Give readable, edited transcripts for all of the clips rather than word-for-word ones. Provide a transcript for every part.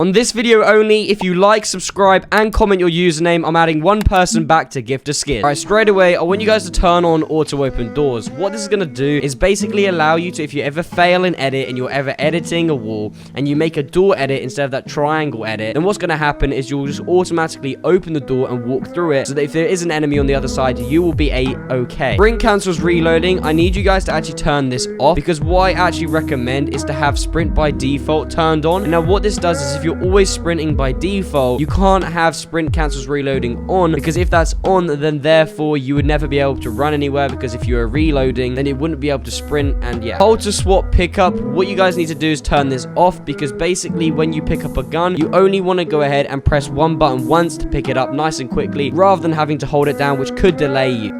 On this video only, if you like, subscribe, and comment your username, I'm adding one person back to gift a skin. Alright, straight away, I want you guys to turn on auto open doors. What this is going to do is basically allow you to, if you ever fail in edit and you're ever editing a wall and you make a door edit instead of that triangle edit, then what's going to happen is you'll just automatically open the door and walk through it so that if there is an enemy on the other side, you will be okay. Sprint cancels reloading. I need you guys to actually turn this off because what I actually recommend is to have sprint by default turned on. And now what this does is if you're always sprinting by default, you can't have sprint cancels reloading on, because if that's on, then therefore you would never be able to run anywhere, because if you are reloading, then it wouldn't be able to sprint. And yeah, hold to swap pickup. What you guys need to do is turn this off, because basically when you pick up a gun, you only want to go ahead and press one button once to pick it up nice and quickly, rather than having to hold it down, which could delay you.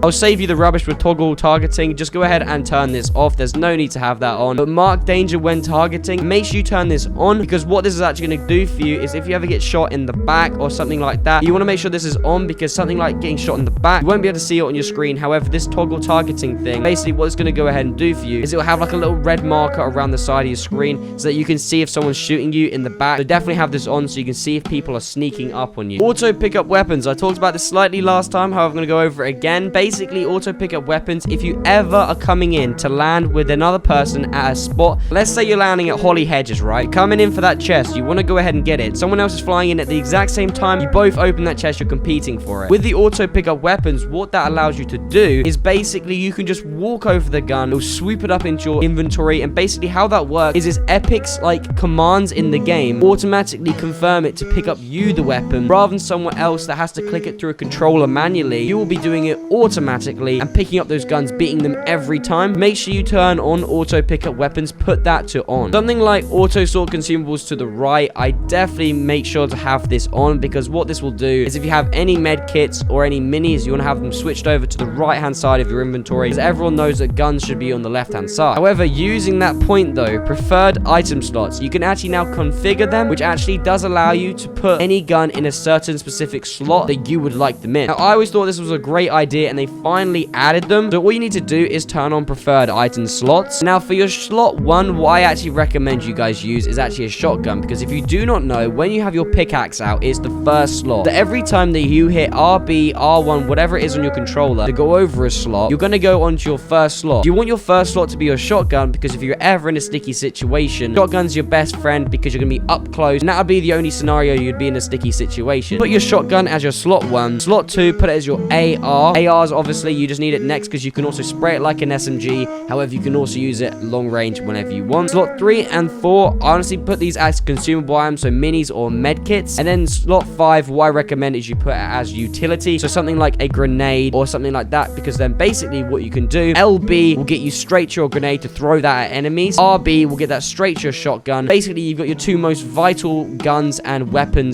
I'll save you the rubbish with toggle targeting. Just go ahead and turn this off. There's no need to have that on. But mark danger when targeting. Make sure you turn this on, because what this is actually going to do for you is if you ever get shot in the back or something like that, you want to make sure this is on, because something like getting shot in the back, you won't be able to see it on your screen. However, this toggle targeting thing, basically what it's going to go ahead and do for you is it will have like a little red marker around the side of your screen so that you can see if someone's shooting you in the back. So definitely have this on so you can see if people are sneaking up on you. Auto pick up weapons. I talked about this slightly last time, however I'm going to go over it again. Basically, auto pick up weapons. If you ever are coming in to land with another person at a spot, let's say you're landing at Holly Hedges, right? Coming in for that chest, you want to go ahead and get it. Someone else is flying in at the exact same time. You both open that chest, you're competing for it. With the auto pick up weapons, what that allows you to do is basically you can just walk over the gun, it'll swoop it up into your inventory, and basically how that works is Epic's like commands in the game automatically confirm it to pick up you the weapon, rather than someone else that has to click it through a controller manually. You will be doing it automatically and picking up those guns, beating them every time. Make sure you turn on auto pickup weapons, put that to on. Something like auto sort consumables to the right, I definitely make sure to have this on, because what this will do is if you have any med kits or any minis, you want to have them switched over to the right hand side of your inventory, because everyone knows that guns should be on the left hand side. However, using that point though, preferred item slots, you can actually now configure them, which actually does allow you to put any gun in a certain specific slot that you would like them in. Now, I always thought this was a great idea and they finally added them. So all you need to do is turn on preferred item slots. Now for your slot 1, what I actually recommend you guys use is actually a shotgun, because if you do not know, when you have your pickaxe out, it's the first slot. So every time that you hit RB, R1, whatever it is on your controller to go over a slot, you're going to go onto your first slot. You want your first slot to be your shotgun, because if you're ever in a sticky situation, shotgun's your best friend, because you're going to be up close, and that would be the only scenario you'd be in a sticky situation. Put your shotgun as your slot 1. Slot 2, put it as your AR. ARs, obviously, you just need it next because you can also spray it like an SMG. However, you can also use it long range whenever you want. Slot 3 and 4, honestly, put these as consumable items, so minis or med kits. And then slot 5, what I recommend is you put it as utility, so something like a grenade or something like that, because then basically what you can do, LB will get you straight to your grenade to throw that at enemies. RB will get that straight to your shotgun. Basically, you've got your two most vital guns and weapons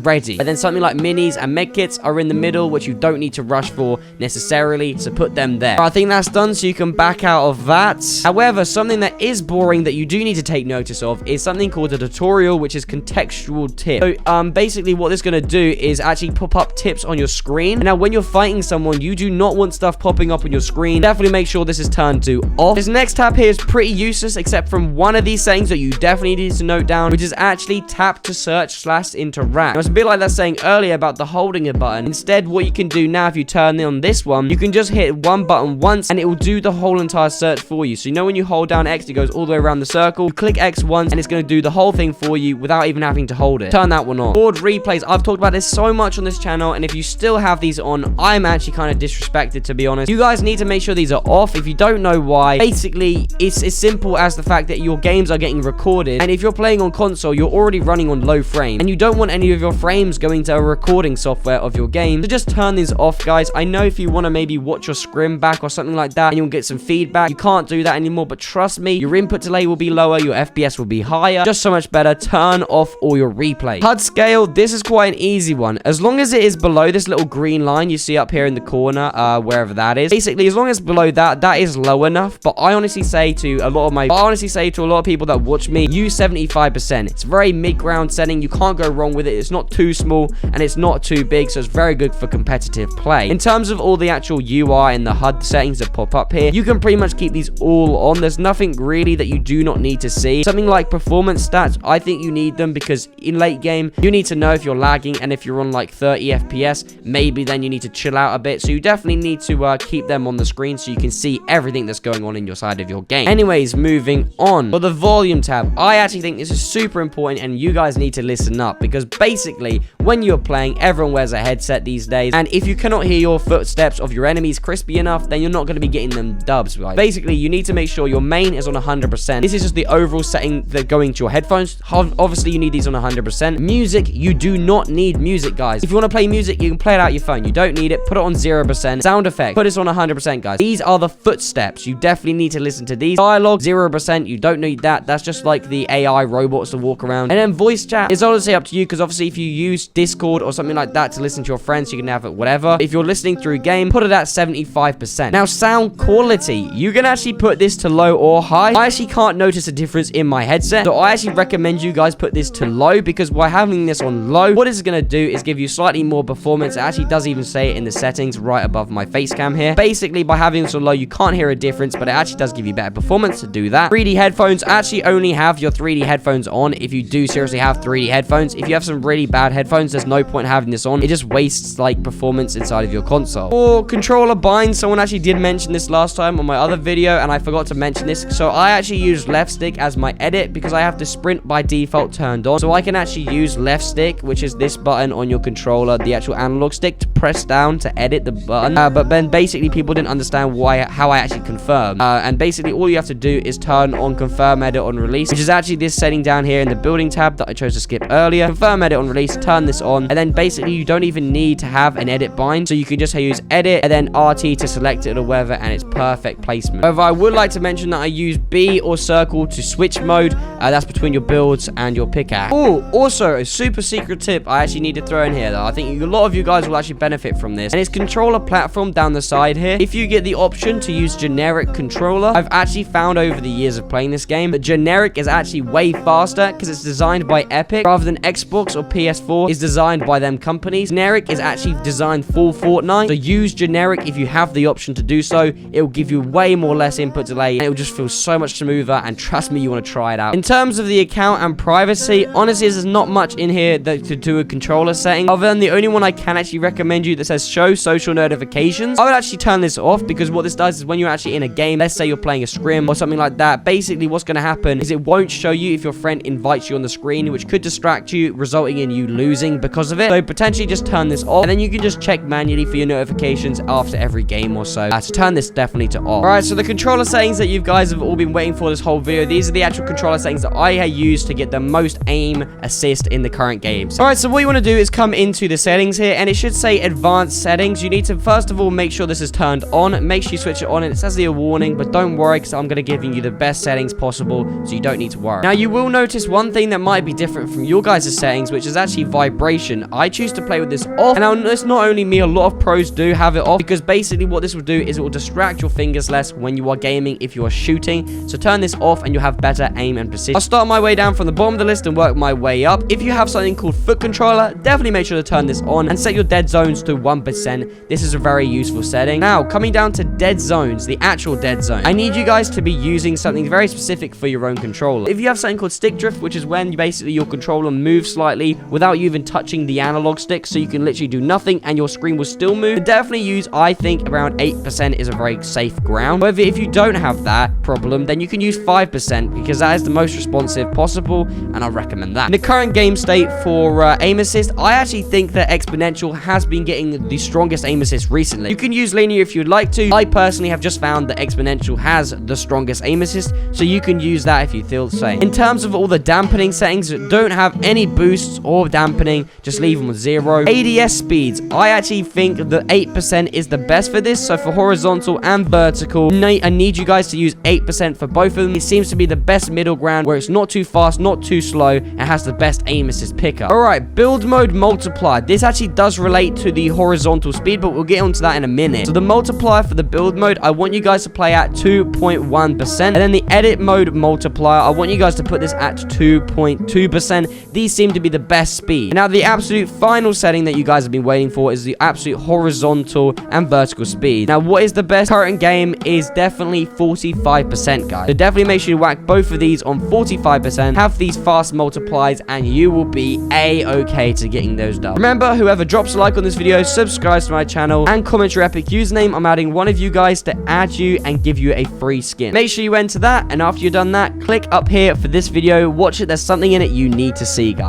ready. And then something like minis and med kits are in the middle, which you don't need to rush for necessarily, so put them there. I think that's done, so you can back out of that. However, something that is boring that you do need to take notice of is something called a tutorial, which is contextual tip. So basically what this is going to do is actually pop up tips on your screen. Now when you're fighting someone, you do not want stuff popping up on your screen. Definitely make sure this is turned to off. This next tab here is pretty useless, except from one of these settings that you definitely need to note down, which is actually tap to search / interact. Now it's a bit like that saying earlier about the holding a button. Instead, what you can do now, if you turn on this one, you can just hit one button once and it will do the whole entire search for you. So you know when you hold down X, it goes all the way around the circle. You click X once and it's going to do the whole thing for you without even having to hold it. Turn that one on. Board replays. I've talked about this so much on this channel, and if you still have these on, I'm actually kind of disrespected, to be honest. You guys need to make sure these are off. If you don't know why, basically it's as simple as the fact that your games are getting recorded, and if you're playing on console, you're already running on low frame, and you don't want any of your frames going to a recording software of your game. So just turn these off, guys. I know if you want to maybe watch your scrim back or something like that and you'll get some feedback, you can't do that anymore, but trust me, your input delay will be lower, your FPS will be higher, just so much better. Turn off all your replays. HUD scale, this is quite an easy one. As long as it is below this little green line you see up here in the corner, wherever that is, basically as long as below that, that is low enough. But I honestly say to a lot of people that watch me, use 75%. It's a very mid-ground setting, you can't go wrong with it. It's not too small and it's not too big, so it's very good for competitive play. In terms of all the actual UI and the HUD settings that pop up here, you can pretty much keep these all on. There's nothing really that you do not need to see. Something like performance stats, I think you need them because in late game, you need to know if you're lagging, and if you're on like 30 FPS, maybe then you need to chill out a bit. So you definitely need to keep them on the screen so you can see everything that's going on in your side of your game. Anyways, moving on. For the volume tab, I actually think this is super important and you guys need to listen up, because basically when you're playing, everyone wears a headset these days, and if you cannot hear your footsteps of your enemies crispy enough, then you're not going to be getting them dubs, right? Basically, you need to make sure your main is on 100%. This is just the overall setting that going to your headphones. Obviously, you need these on 100%. Music, you do not need music, guys. If you want to play music, you can play it out your phone. You don't need it. Put it on 0%. Sound effect, put it on 100%, guys. These are the footsteps. You definitely need to listen to these. Dialogue, 0%. You don't need that. That's just like the AI robots to walk around. And then voice chat is honestly up to you, because obviously if you use Discord or something like that to listen to your friends, you can have it whatever. If you're listening through game, put it at 75%. Now, sound quality, you can actually put this to low or high. I actually can't notice a difference in my headset, so I actually recommend you guys put this to low, because by having this on low, what it's going to do is give you slightly more performance. It actually does even say it in the settings right above my face cam here. Basically, by having this on low, you can't hear a difference, but it actually does give you better performance to do that. 3D headphones, actually only have your 3D headphones on if you do seriously have 3D headphones. If you have some really bad headphones, there's no point having this on. It just wastes like performance inside of your console. For controller bind, someone actually did mention this last time on my other video, and I forgot to mention this. So I actually use left stick as my edit, because I have the sprint by default turned on. So I can actually use left stick, which is this button on your controller, the actual analog stick, to press down to edit the button. But then basically people didn't understand how I actually confirm. And basically all you have to do is turn on confirm edit on release, which is actually this setting down here in the building tab that I chose to skip earlier. Confirm edit on release, turn this on, and then basically you don't even need to have an edit bind, so you can just use edit and then RT to select it or whatever, and it's perfect placement. However, I would like to mention that I use B or circle to switch mode. That's between your builds and your pickaxe. Oh, also a super secret tip I actually need to throw in here though. I think a lot of you guys will actually benefit from this, and it's controller platform down the side here. If you get the option to use generic controller, I've actually found over the years of playing this game that generic is actually way faster, because it's designed by Epic rather than Xbox or PS4 is designed by them companies. Generic is actually designed for Fortnite, so use generic if you have the option to do so. It will give you way more less input delay, and it will just feel so much smoother, and trust me, you want to try it out. In terms of the account and privacy, honestly, there's not much in here that to do a controller setting, other than the only one I can actually recommend you that says show social notifications. I would actually turn this off, because what this does is when you're actually in a game, let's say you're playing a scrim or something like that, basically what's going to happen is it won't show you if your friend invites you on the screen, which could distract you, resulting in you losing because of it. So potentially just turn this off, and then you can just check manually for your notifications after every game or so. So turn this definitely to off. Alright, so the controller settings that you guys have all been waiting for this whole video, these are the actual controller settings that I use to get the most aim assist in the current games. Alright, so what you want to do is come into the settings here, and it should say advanced settings. You need to first of all make sure this is turned on. Make sure you switch it on, and it says the warning, but don't worry, because I'm going to give you the best settings possible, so you don't need to worry. Now, you will notice one thing that might be different from your guys' settings, which is actually vibration. I choose to play with this off, and it's not only me, a lot of pros do have it off, because basically what this will do is it will distract your fingers less when you are gaming if you are shooting. So turn this off and you'll have better aim and precision. I'll start my way down from the bottom of the list and work my way up. If you have something called foot controller, definitely make sure to turn this on and set your dead zones to 1%. This is a very useful setting. Now, coming down to dead zones, the actual dead zone, I need you guys to be using something very specific for your own controller. If you have something called stick drift, which is when basically your controller moves slightly without you even touching the analog stick, so you can literally do nothing and your screen will still move, definitely use, I think, around 8% is a very safe ground. However, if you don't have that problem, then you can use 5%, because that is the most responsive possible, and I recommend that. In the current game state for aim assist, I actually think that Exponential has been getting the strongest aim assist recently. You can use linear if you'd like to. I personally have just found that Exponential has the strongest aim assist, so you can use that if you feel the same. In terms of all the dampening settings, don't have any boosts or dampening, just leave them with 0. ADS speeds, I actually think that 8% is the best for this, so for horizontal and vertical, I need you guys to use 8% for both of them. It seems to be the best middle ground, where it's not too fast, not too slow, and has the best aim assist pickup. Alright, build mode multiplier. This actually does relate to the horizontal speed, but we'll get onto that in a minute. So the multiplier for the build mode, I want you guys to play at 2.1%, and then the edit mode multiplier, I want you guys to put this at 2.2%. These seem to be the best speed. And now the absolute final setting that you guys have been waiting for is the absolute horizontal horizontal and vertical speed. Now, what is the best current game is definitely 45%, guys. So definitely make sure you whack both of these on 45%, have these fast multiplies, and you will be a-okay to getting those done. Remember, whoever drops a like on this video, subscribes to my channel, and comments your epic username, I'm adding one of you guys to add you and give you a free skin. Make sure you enter that, and after you've done that, click up here for this video, watch it, there's something in it you need to see, guys.